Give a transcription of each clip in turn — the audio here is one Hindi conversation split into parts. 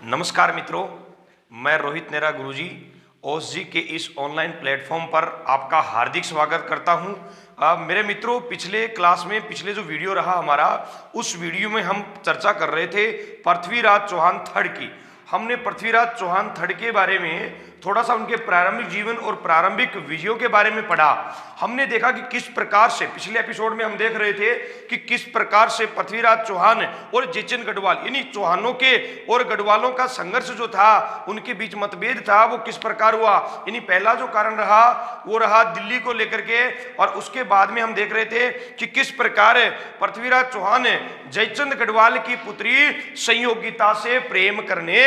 नमस्कार मित्रों, मैं रोहित नेहरा गुरुजी ओस जी के इस ऑनलाइन प्लेटफॉर्म पर आपका हार्दिक स्वागत करता हूं। मेरे मित्रों, पिछले क्लास में पिछले जो वीडियो रहा हमारा, उस वीडियो में हम चर्चा कर रहे थे पृथ्वीराज चौहान थर्ड की। हमने पृथ्वीराज चौहान थर्ड के बारे में थोड़ा सा उनके प्रारंभिक जीवन और प्रारंभिक विजयों के बारे में पढ़ा। हमने देखा कि किस प्रकार से पिछले एपिसोड में हम देख रहे थे कि किस प्रकार से पृथ्वीराज चौहान और जयचंद गढ़वाल यानी चौहानों के और गढ़वालों का संघर्ष जो था, उनके बीच मतभेद था, वो किस प्रकार हुआ। यानी पहला जो कारण रहा वो रहा दिल्ली को लेकर के, और उसके बाद में हम देख रहे थे कि किस प्रकार पृथ्वीराज चौहान जयचंद गढ़वाल की पुत्री संयोगिता से प्रेम करने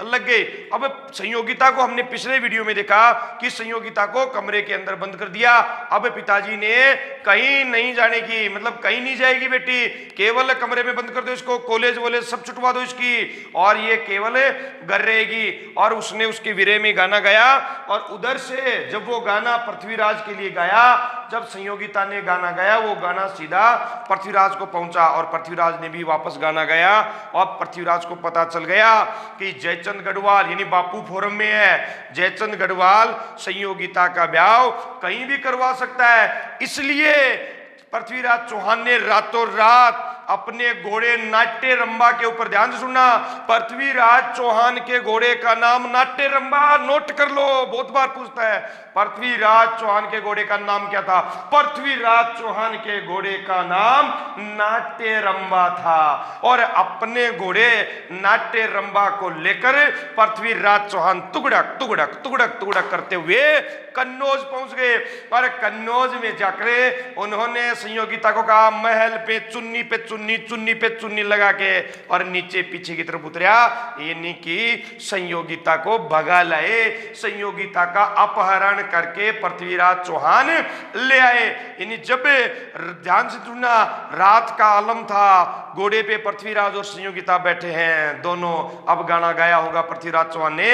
लग गए। अब संयोगिता को हमने पिछले वीडियो में देखा कि संयोगिता को कमरे के अंदर बंद कर दिया। अब पिताजी ने कहीं नहीं जाने की, मतलब कहीं नहीं जाएगी बेटी, केवल कमरे में बंद कर दो इसको, कॉलेज वॉलेज सब छुटवा दो इसकी, और ये केवल घर रहेगी। और उसने उसके विरह में गाना गाया, और उधर से जब वो गाना पृथ्वीराज के लिए गाया, जब संयोगिता ने गाना गाया, वो गाना सीधा पृथ्वीराज को पहुंचा, और पृथ्वीराज ने भी वापस गाना गाया। और पृथ्वीराज को पता चल गया कि जयचंद गढ़वाल यानी बापू फोरम में है, जयचंद गढ़वाल संयोगिता का ब्याह कहीं भी करवा सकता है। इसलिए पृथ्वीराज चौहान ने रातों रात अपने घोड़े नाट्य रंबा के ऊपर, ध्यान से सुनना, पृथ्वीराज चौहान के घोड़े का नाम नाट्य रंबा, नोट कर लो, बहुत बार पूछता है पृथ्वीराज चौहान के घोड़े का नाम क्या था। पृथ्वीराज चौहान के घोड़े का नाम नाट्य रंबा था, और अपने घोड़े नाट्य रंबा को लेकर पृथ्वीराज चौहान तुगड़क तुगड़क तुगड़क तुगड़क करते हुए कन्नौज पहुंच गए। पर कन्नौज में जाकर उन्होंने संयोगिता को कहा, महल पे चुन्नी पे चुन्नी, चुन्नी पे चुन्नी लगा के, और नीचे पीछे की तरफ उतरा, यानी कि संयोगिता को भगा लाए। संयोगिता का अपहरण करके पृथ्वीराज चौहान ले आए। यानी जब, ध्यान से सुनना, रात का आलम था, घोड़े पे पृथ्वीराज और संयोगिता बैठे हैं दोनों। अब गाना गाया होगा पृथ्वीराज चौहान ने,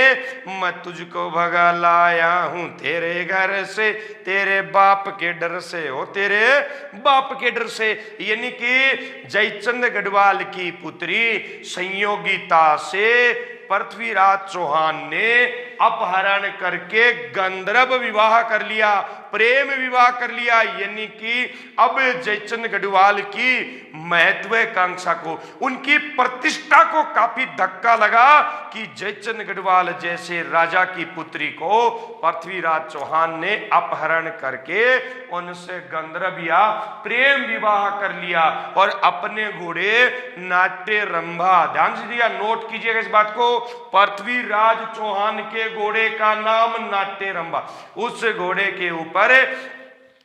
मैं तुझको भगा लाया हूं तेरे घर से, तेरे बाप के डर से, हो तेरे बाप के डर से। यानी कि जयचंद गढ़वाल की पुत्री संयोगिता से पृथ्वीराज चौहान ने अपहरण करके गंधर्व विवाह कर लिया, प्रेम विवाह कर लिया। यानी कि अब जयचंद गढ़वाल की महत्वाकांक्षा को, उनकी प्रतिष्ठा को काफी धक्का लगा कि जयचंद गढ़वाल जैसे राजा की पुत्री को पृथ्वीराज चौहान ने अपहरण करके उनसे गंधर्व या प्रेम विवाह कर लिया, और अपने घोड़े नाट्य रंभा, ध्यान से दिया, नोट कीजिएगा इस बात को, पृथ्वीराज चौहान के घोड़े का नाम नाट्य रंभा, उस घोड़े के ऊपर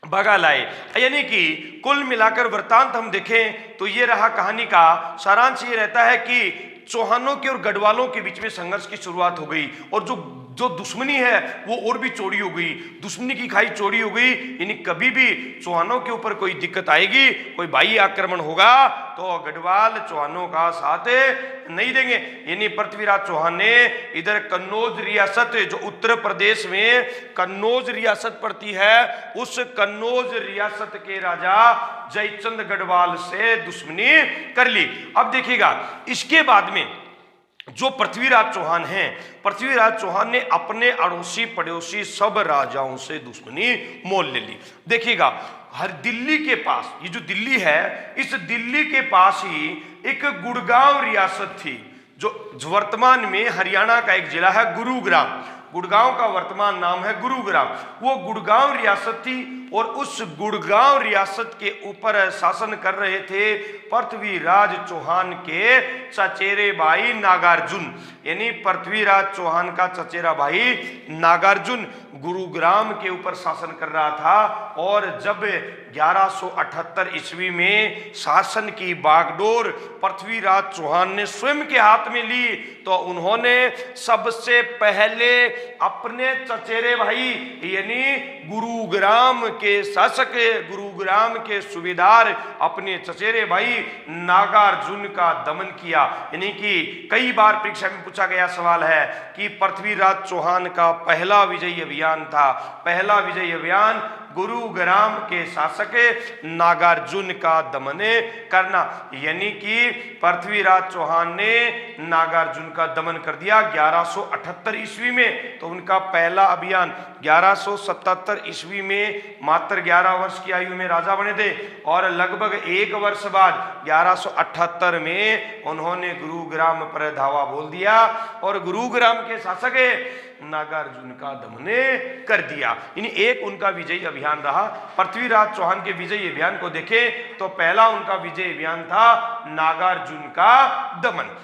भगा लाए। यानी कि कुल मिलाकर वृत्तांत हम देखें तो ये रहा कहानी का सारांश। ये रहता है कि चौहानों के और गढ़वालों के बीच में संघर्ष की शुरुआत हो गई, और जो दुश्मनी है वो और भी चौड़ी हो गई, दुश्मनी की खाई चौड़ी हो गई। यानी कभी भी चौहानों के ऊपर कोई दिक्कत आएगी, कोई बाह्य आक्रमण होगा, तो गढ़वाल चौहानों का साथ नहीं देंगे। यानी पृथ्वीराज चौहान ने इधर कन्नौज रियासत, जो उत्तर प्रदेश में कन्नौज रियासत पड़ती है, उस कन्नौज रियासत के राजा जयचंद गढ़वाल से दुश्मनी कर ली। अब देखिएगा, इसके बाद में जो पृथ्वीराज चौहान हैं, पृथ्वीराज चौहान ने अपने अड़ोसी पड़ोसी सब राजाओं से दुश्मनी मोल ले ली। देखिएगा, हर दिल्ली के पास, ये जो दिल्ली है, इस दिल्ली के पास ही एक गुड़गांव रियासत थी, जो वर्तमान में हरियाणा का एक जिला है गुरुग्राम। गुड़गांव का वर्तमान नाम है गुरुग्राम। वो गुड़गांव रियासत थी, और उस गुड़गांव रियासत के ऊपर शासन कर रहे थे पृथ्वीराज चौहान के चचेरे भाई नागार्जुन। यानी पृथ्वीराज चौहान का चचेरा भाई नागार्जुन गुरुग्राम के ऊपर शासन कर रहा था। और जब 1178 ईस्वी में शासन की बागडोर पृथ्वीराज चौहान ने स्वयं के हाथ में ली, तो उन्होंने सबसे पहले अपने चचेरे भाई यानी गुरुग्राम के शासक, गुरुग्राम के सूबेदार, अपने चचेरे भाई नागार्जुन का दमन किया। यानी कि कई बार परीक्षा में पूछा गया सवाल है कि पृथ्वीराज चौहान का पहला विजयी अभियान था, पहला विजयी अभियान गुरुग्राम के शासक नागार्जुन का दमन करना। यानी कि पृथ्वीराज चौहान ने नागार्जुन का दमन कर दिया 1178 ईस्वी में। तो उनका पहला अभियान 1177 ईस्वी में मात्र 11 वर्ष की आयु में राजा बने थे और लगभग 1 वर्ष बाद 1178 में उन्होंने गुरुग्राम पर धावा बोल दिया और गुरुग्राम के शासक नागार्जुन का दमन कर दिया। यानी एक उनका विजयी अभियान रहा। पृथ्वीराज चौहान के विजयी अभियान को देखें तो पहला उनका विजयी अभियान था नागार्जुन का दमन।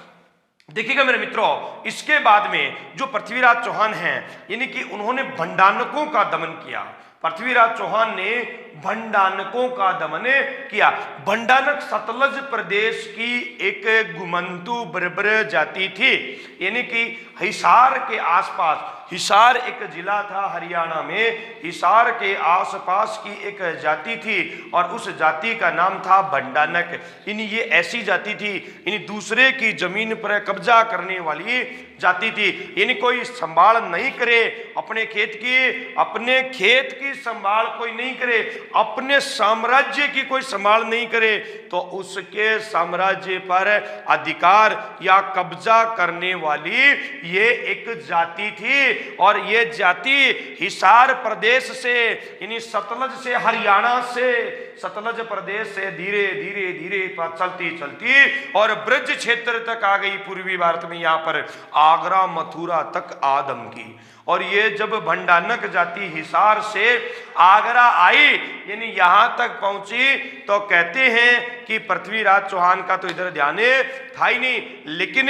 देखिएगा मेरे मित्रों, इसके बाद में जो पृथ्वीराज चौहान हैं यानी कि उन्होंने भंडानकों का दमन किया। पृथ्वीराज चौहान ने भंडानकों का दमन किया। भंडानक सतलज प्रदेश की एक गुमंतु बर्बर जाति थी। यानी कि हिसार के आसपास, हिसार एक जिला था हरियाणा में, हिसार के आसपास की एक जाति थी और उस जाति का नाम था भंडानक। यानी ये ऐसी जाति थी, यानी दूसरे की जमीन पर कब्जा करने वाली जाति थी। यानी कोई संभाल नहीं करे अपने खेत की संभाल कोई नहीं करे, अपने साम्राज्य की कोई संभाल नहीं करे तो उसके साम्राज्य पर अधिकार या कब्जा करने वाली ये एक जाति थी। और ये जाति हिसार प्रदेश से यानी सतलज से, हरियाणा से, सतलज प्रदेश से धीरे धीरे चलती और ब्रज क्षेत्र तक आ गई। पूर्वी भारत में यहाँ पर आगरा मथुरा तक आदम की। और ये जब भंडानक जाति हिसार से आगरा आई यानी यहां तक पहुंची तो कहते हैं कि पृथ्वीराज चौहान का तो इधर ध्यान था ही नहीं, लेकिन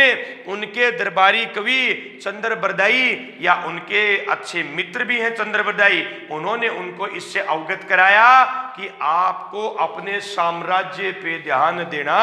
उनके दरबारी कवि चंद्रबरदाई या उनके अच्छे मित्र भी हैं चंद्रबरदाई, उन्होंने उनको इससे अवगत कराया कि आपको अपने साम्राज्य पे ध्यान देना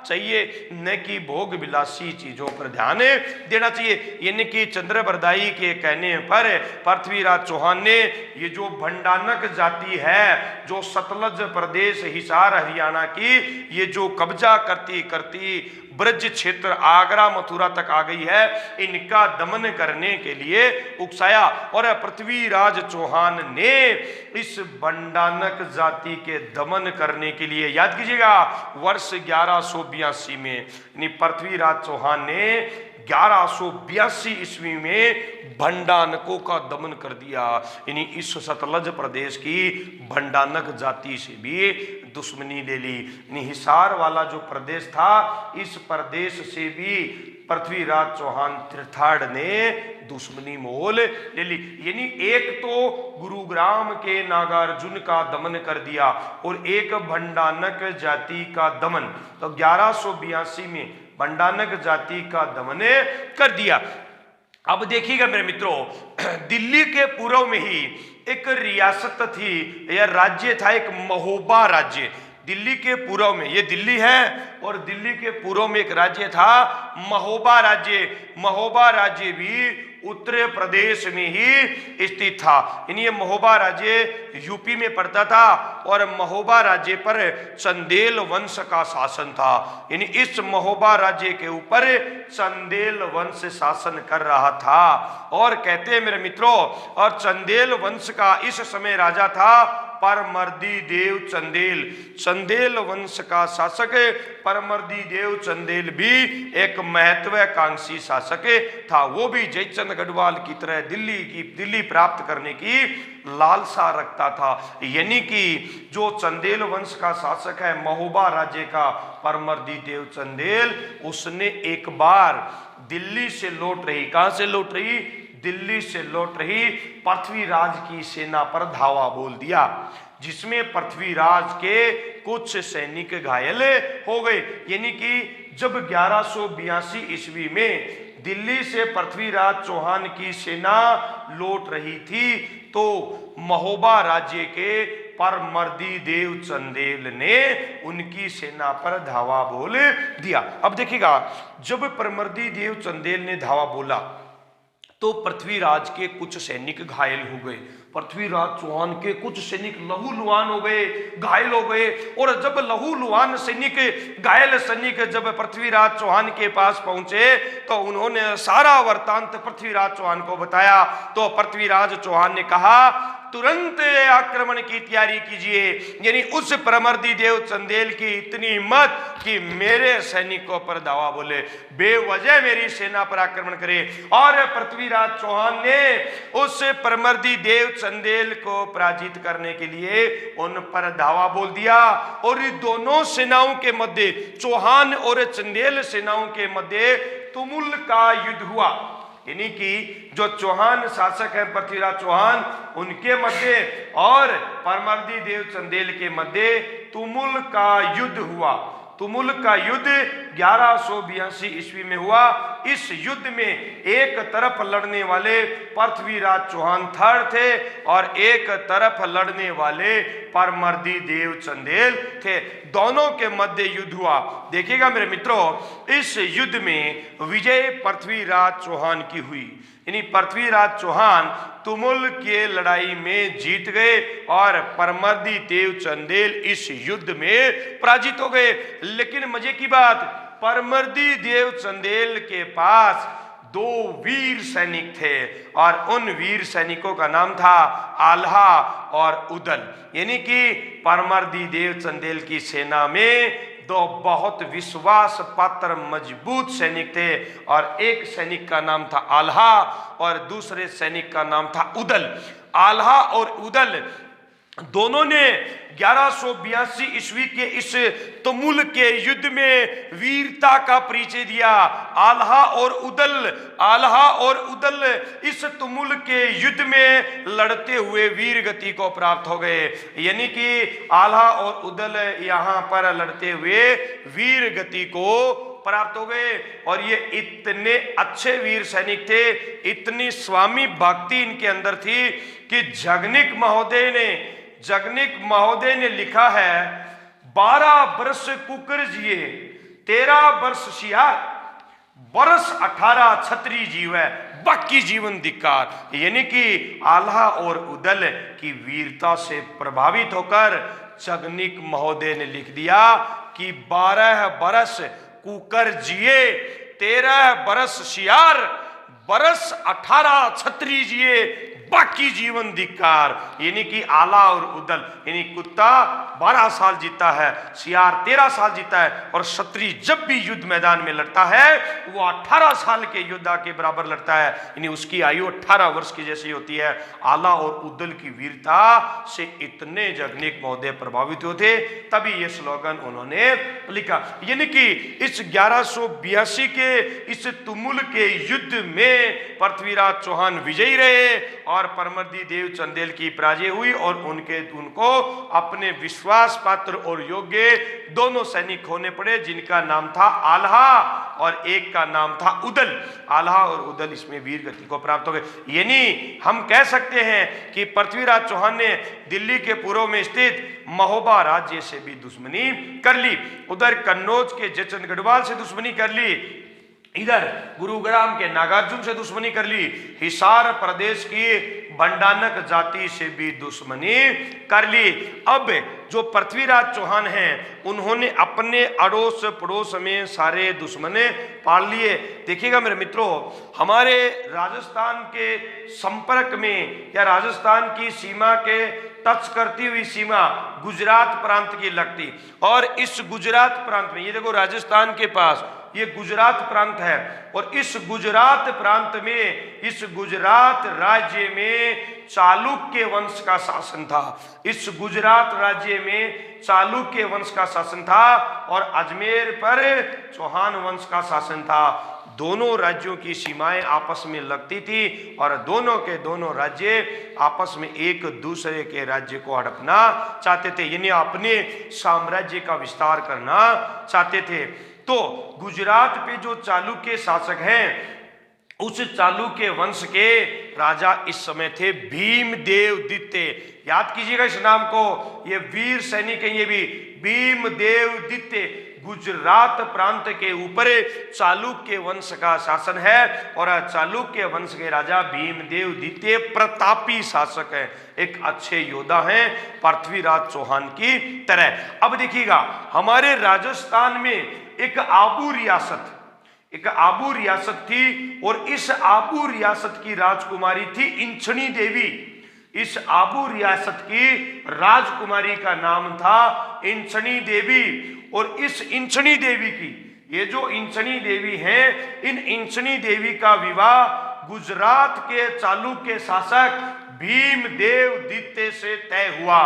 चाहिए, न कि भोग विलासी चीजों पर ध्यान देना चाहिए। यानी कि चंद्रबरदाई के कहने पर पृथ्वीराज चौहान ने ये जो भंडानक जाति है, जो सतलज प्रदेश हिसार हरियाणा की ये जो कब्जा करती ब्रज क्षेत्र आगरा मथुरा तक आ गई है, इनका दमन करने के लिए उकसाया। और पृथ्वीराज चौहान ने इस भंडानक जाति के दमन करने के लिए, याद कीजिएगा, वर्ष 1182 में पृथ्वीराज चौहान ने 1182 ईस्वी में भंडानकों का दमन कर दिया। यानी इस सतलज प्रदेश की भंडानक जाति से भी दुश्मनी ले ली। यानी हिसार वाला जो प्रदेश था, इस प्रदेश से भी पृथ्वीराज चौहान तीर्थाड़ ने दुश्मनी मोल ले ली। यानी एक तो गुरुग्राम के नागार्जुन का दमन कर दिया और एक भंडानक जाति का दमन। तो 1182 में भंडानक जाति का दमन कर दिया। अब देखिएगा मेरे मित्रों, दिल्ली के पूर्व में ही एक रियासत थी या राज्य था, एक महोबा राज्य। दिल्ली के पूर्व में, ये दिल्ली है और दिल्ली के पूर्व में एक राज्य था महोबा राज्य। महोबा राज्य भी उत्तर प्रदेश में ही स्थित था। यानी ये महोबा राज्य यूपी में पड़ता था और महोबा राज्य पर चंदेल वंश का शासन था। यानी इस महोबा राज्य के ऊपर चंदेल वंश शासन कर रहा था। और कहते हैं मेरे मित्रों, और चंदेल वंश का इस समय राजा था परमर्दी देव चंदेल। चंदेल वंश का शासक परमर्दी देव चंदेल भी एक महत्वाकांक्षी शासक था। वो भी जयचंद गढ़वाल की तरह दिल्ली प्राप्त करने की लालसा रखता था। यानी कि जो चंदेल वंश का शासक है महोबा राज्य का परमर्दी देव चंदेल, उसने एक बार दिल्ली से लौट रही, कहां से लौट रही? दिल्ली से लौट रही पृथ्वीराज की सेना पर धावा बोल दिया, जिसमें पृथ्वीराज के कुछ सैनिक घायल हो गए। यानी कि जब 1182 ईस्वी में दिल्ली से पृथ्वीराज चौहान की सेना लौट रही थी तो महोबा राज्य के परमर्दी देव चंदेल ने उनकी सेना पर धावा बोल दिया। अब देखिएगा, जब परमर्दी देव चंदेल ने धावा बोला तो पृथ्वीराज के कुछ सैनिक घायल हो गए। पृथ्वीराज चौहान के कुछ सैनिक लहूलुहान हो गए, घायल हो गए। और जब लहूलुहान सैनिक, घायल सैनिक जब पृथ्वीराज चौहान के पास पहुंचे तो उन्होंने सारा वृतांत पृथ्वीराज चौहान को बताया। तो पृथ्वीराज चौहान ने कहा तुरंत आक्रमण की तैयारी कीजिए। यानी उस परमर्दी देव चंदेल की इतनी हिम्मत कि मेरे सैनिकों पर दावा बोले, बेवजह मेरी सेना पर आक्रमण करे। और पृथ्वीराज चौहान ने उस परमर्दी देव चंदेल को पराजित करने के लिए उन पर धावा बोल दिया। और दोनों सेनाओं के मध्य, चौहान और चंदेल सेनाओं के मध्य तुमुल का युद्ध हुआ। यानी कि जो चौहान शासक है पृथ्वीराज चौहान, उनके मध्य और परमर्दी देव चंदेल के मध्य तुमुल का युद्ध हुआ। तुमुल का युद्ध 1182 ईस्वी में हुआ। इस युद्ध में एक तरफ लड़ने वाले पृथ्वीराज चौहान थर थे और एक तरफ लड़ने वाले परमर्दी देव चंदेल थे। दोनों के मध्य युद्ध हुआ। देखिएगा मेरे मित्रों, इस युद्ध में विजय पृथ्वीराज चौहान की हुई। यानी पृथ्वीराज चौहान तुमुल के लड़ाई में जीत गए और परमर्दी देव चंदेल इस युद्ध में पराजित हो गए। लेकिन मजे की बात, परमर्दी देव चंदेल के पास 2 वीर सैनिक थे और उन वीर सैनिकों का नाम था आल्हा और उदल। यानी कि परमर्दी देव चंदेल की सेना में 2 बहुत विश्वास पात्र मजबूत सैनिक थे और एक सैनिक का नाम था आल्हा और दूसरे सैनिक का नाम था उदल। आल्हा और उदल दोनों ने 1182 ईस्वी के इस तुमुल के युद्ध में वीरता का परिचय दिया। आल्हा और उदल इस तुमुल के युद्ध में लड़ते हुए वीर गति को प्राप्त हो गए। यानी कि आल्हा और उदल यहाँ पर लड़ते हुए वीर गति को प्राप्त हो गए। और ये इतने अच्छे वीर सैनिक थे, इतनी स्वामी भक्ति इनके अंदर थी कि जगनिक महोदय ने लिखा है, 12 वर्ष कुकर जिए, 13 वर्ष सियार, वर्ष 18 छत्री जीव है, बाकी जीवन धिक्कार। यानी कि आल्हा और उदल की वीरता से प्रभावित होकर जगनिक महोदय ने लिख दिया कि 12 वर्ष कुकर जिए, 13 वर्ष सियार, वर्ष 18 छत्री जिए, बाकी जीवन धिक्कार। यानी कि आला और उदल, यानी कुत्ता 12 साल जीता है, सियार 13 साल जीता है और क्षत्रिय जब भी युद्ध मैदान में लड़ता है वो 18 साल के योद्धा के बराबर लड़ता है। यानी उसकी आयु 18 वर्ष की जैसी होती है। आला और उदल की वीरता से इतने जगनिक महोदय प्रभावित होते, तभी ये स्लोगन उन्होंने लिखा। यानी कि इस 1182 के इस तुमुल के युद्ध में पृथ्वीराज चौहान विजयी रहे और परमर्दी देव चंदेल की पराजय हुई और उनको अपने विश्वास पात्र और योग्य दोनों सैनिक होने पड़े, जिनका नाम था आल्हा और एक का नाम था उदल। आल्हा और उदल इसमें वीर गति को प्राप्त हो गए। यानी हम कह सकते हैं कि पृथ्वीराज चौहान ने दिल्ली के पूर्व में स्थित महोबा राज्य से भी दुश्मनी कर ली, उधर कन्नौज के जयचंद गढ़वाल से दुश्मनी कर ली, इधर गुरुग्राम के नागार्जुन से दुश्मनी कर ली, हिसार प्रदेश की बंडानक जाति से भी दुश्मनी कर ली। अब जो पृथ्वीराज चौहान हैं उन्होंने अपने अड़ोस पड़ोस में सारे दुश्मने पाल लिए। देखिएगा मेरे मित्रों, हमारे राजस्थान के संपर्क में या राजस्थान की सीमा के टच करती हुई सीमा गुजरात प्रांत की लगती, और इस गुजरात प्रांत में, ये देखो राजस्थान के पास ये गुजरात प्रांत है, और इस गुजरात प्रांत में, इस गुजरात राज्य में चालुक्य वंश का शासन था। इस गुजरात राज्य में चालुक्य वंश का शासन था और अजमेर पर चौहान वंश का शासन था। दोनों राज्यों की सीमाएं आपस में लगती थी और दोनों के दोनों राज्य आपस में एक दूसरे के राज्य को हड़पना चाहते थे, यानी अपने साम्राज्य का विस्तार करना चाहते थे। तो गुजरात पे जो चालुक्य शासक हैं, उस चालुक्य वंश के राजा इस समय थे भीमदेव द्वितीय। याद कीजिएगा इस नाम को, ये वीर सैनिक हैं, ये भी भीमदेव द्वितीय। गुजरात प्रांत के ऊपर चालुक्य वंश का शासन है और चालुक्य वंश के राजा भीमदेव द्वितीय प्रतापी शासक है, एक अच्छे योद्धा हैं पृथ्वीराज चौहान की तरह। अब देखिएगा, हमारे राजस्थान में एक आबू रियासत थी और इस आबू रियासत की राजकुमारी थी इंछणी देवी। इस आबू रियासत की राजकुमारी का नाम था इंचनी देवी। और इस इंचनी देवी की, ये जो इंचनी देवी हैं, इन इंचनी देवी का विवाह गुजरात के चालुक्य शासक भीमदेव द्वितीय से तय हुआ।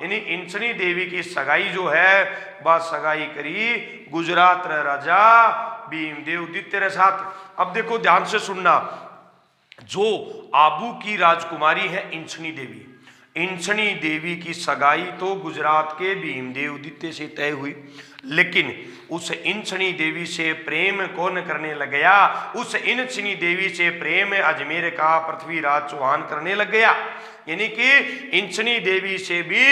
यानी इंचनी देवी की सगाई जो है वह सगाई करी गुजरात रे राजा भीमदेव द्वितीय के साथ। अब देखो ध्यान से सुनना, जो आबू की राजकुमारी है इंचनी देवी, इंचनी देवी की सगाई तो गुजरात के भीमदेव द्वितीय से तय हुई, लेकिन उस इंचनी देवी से प्रेम कौन करने लग गया? उस इंचनी देवी से प्रेम अजमेर का पृथ्वीराज चौहान करने लग गया। यानी कि इंचनी देवी से भी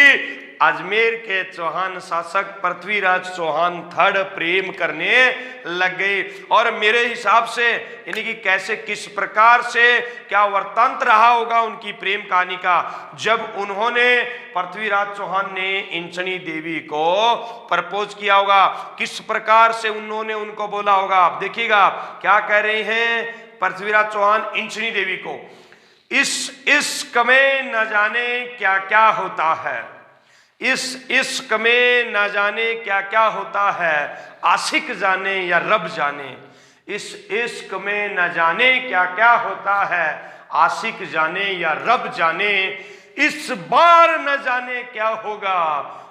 अजमेर के चौहान शासक पृथ्वीराज चौहान थर्ड प्रेम करने लग गए। और मेरे हिसाब से यानी कि कैसे, किस प्रकार से, क्या वृत्तांत रहा होगा उनकी प्रेम कहानी का, जब उन्होंने पृथ्वीराज चौहान ने इंचनी देवी को प्रपोज किया होगा, किस प्रकार से उन्होंने उनको बोला होगा। आप देखिएगा क्या कह रहे हैं पृथ्वीराज चौहान इंचनी देवी को, इस इश्क में न जाने क्या क्या होता है, इस इश्क में न जाने क्या क्या होता है, आशिक जाने या रब जाने। इस इश्क में न जाने क्या क्या होता है, आशिक जाने या रब जाने, इस बार न जाने क्या होगा,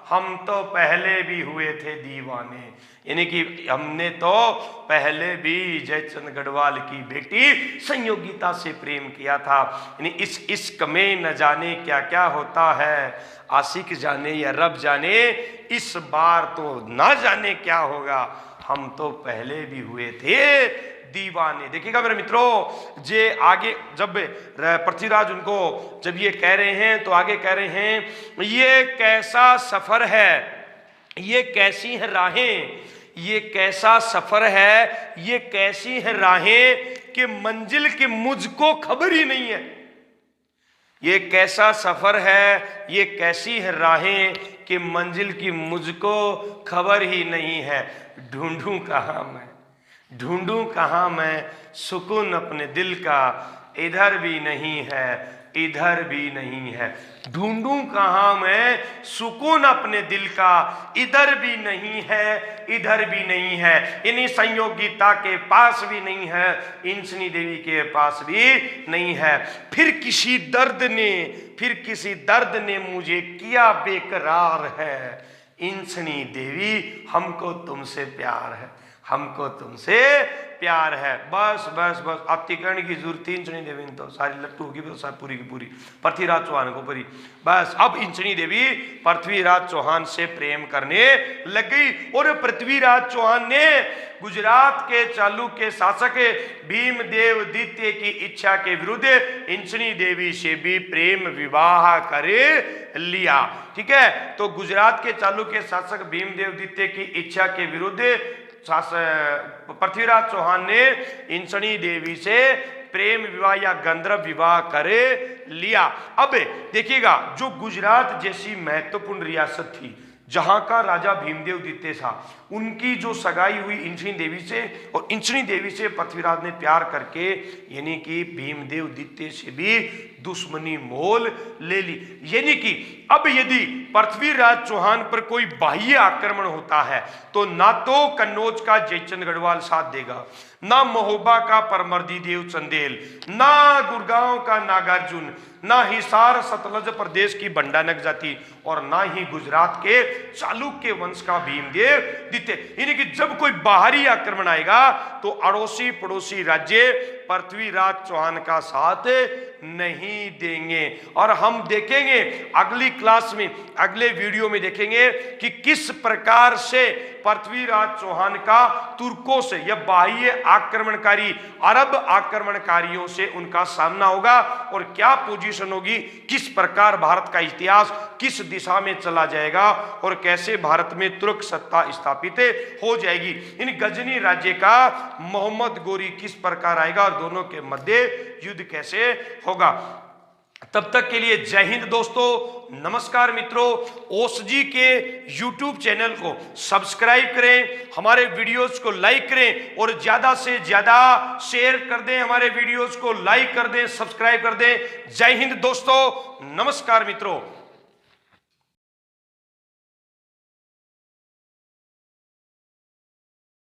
हम तो पहले भी हुए थे दीवाने। यानी कि हमने तो पहले भी जयचंद गढ़वाल की बेटी संयोगिता से प्रेम किया था। यानी इस इश्क में न जाने क्या क्या होता है, आशिक जाने या रब जाने, इस बार तो न जाने क्या होगा, हम तो पहले भी हुए थे दीवाने। देखिएगा मेरे मित्रों, जे आगे जब पृथ्वीराज उनको जब ये कह रहे हैं तो आगे कह रहे हैं, ये कैसा सफर है, ये कैसी है राहें, ये कैसा सफर है, ये कैसी है राहें कि मंजिल की मुझको खबर ही नहीं है। ये कैसा सफर है, ये कैसी है राहें कि मंजिल की मुझको खबर ही नहीं है। ढूंढूं कहाँ मैं, ढूंढूं कहाँ मैं सुकून अपने दिल का, इधर भी नहीं है, इधर भी नहीं है। ढूंढूं कहाँ मैं सुकून अपने दिल का, इधर भी नहीं है, इधर भी नहीं है। इन्हीं संयोगिता के पास भी नहीं है, इंचनी देवी के पास भी नहीं है। फिर किसी दर्द ने मुझे किया बेकरार है, इंचनी देवी हमको तुमसे प्यार है, हमको तुमसे प्यार है। बस बस बस, अब तिकरण की जरूरत इंचनी देवी तो सारी लट्टू होगी, तो पूरी की पूरी पृथ्वीराज चौहान को परी। बस अब इंचनी देवी पृथ्वीराज चौहान से प्रेम करने लग गई। और पृथ्वीराज चौहान ने गुजरात के चालुक्य शासक भीमदेव द्वितीय की इच्छा के विरुद्ध इंचनी देवी से भी प्रेम विवाह कर लिया। ठीक है, तो गुजरात के चालुक्य शासक भीमदेव द्वितीय की इच्छा के विरुद्ध पृथ्वीराज चौहान ने इंचनी देवी से प्रेम विवाह या गंधर्व विवाह कर लिया। अब देखिएगा, जो गुजरात जैसी महत्वपूर्ण रियासत थी, जहां का राजा भीमदेव द्वितीय था, उनकी जो सगाई हुई इंचनी देवी से, और इंचनी देवी से पृथ्वीराज ने प्यार करके यानी कि भीमदेव द्वितीय से भी दुश्मनी मोल ले ली। यानी कि अब यदि पृथ्वीराज चौहान पर कोई बाह्य आक्रमण होता है तो ना तो कन्नौज का जयचंद गढ़वाल साथ देगा, ना महोबा का परमर्दी देव चंदेल, ना गुड़गांव का नागार्जुन, ना हिसार सतलज प्रदेश की बंडानक जाति, और ना ही गुजरात के चालुक्य वंश का भीमदेव द्वितीय। यानी कि जब कोई बाहरी आक्रमण आएगा तो अड़ोसी पड़ोसी राज्य पृथ्वीराज चौहान का साथ नहीं देंगे। और हम देखेंगे अगली क्लास में, अगले वीडियो में देखेंगे कि किस प्रकार से पृथ्वीराज चौहान का तुर्कों से या बाह्य आक्रमणकारी अरब आक्रमणकारियों से उनका सामना होगा, और क्या पोजीशन होगी, किस प्रकार भारत का इतिहास किस दिशा में चला जाएगा, और कैसे भारत में तुर्क सत्ता स्थापित हो जाएगी। इन गजनी राज्य का मोहम्मद गोरी किस प्रकार आएगा और दोनों के मध्य युद्ध कैसे होगा। तब तक के लिए जय हिंद दोस्तों, नमस्कार मित्रों। ओस जी के YouTube चैनल को सब्सक्राइब करें, हमारे वीडियोस को लाइक करें और ज्यादा से ज्यादा शेयर कर दें, हमारे वीडियोस को लाइक कर दें, सब्सक्राइब कर दें। जय हिंद दोस्तों, नमस्कार मित्रों।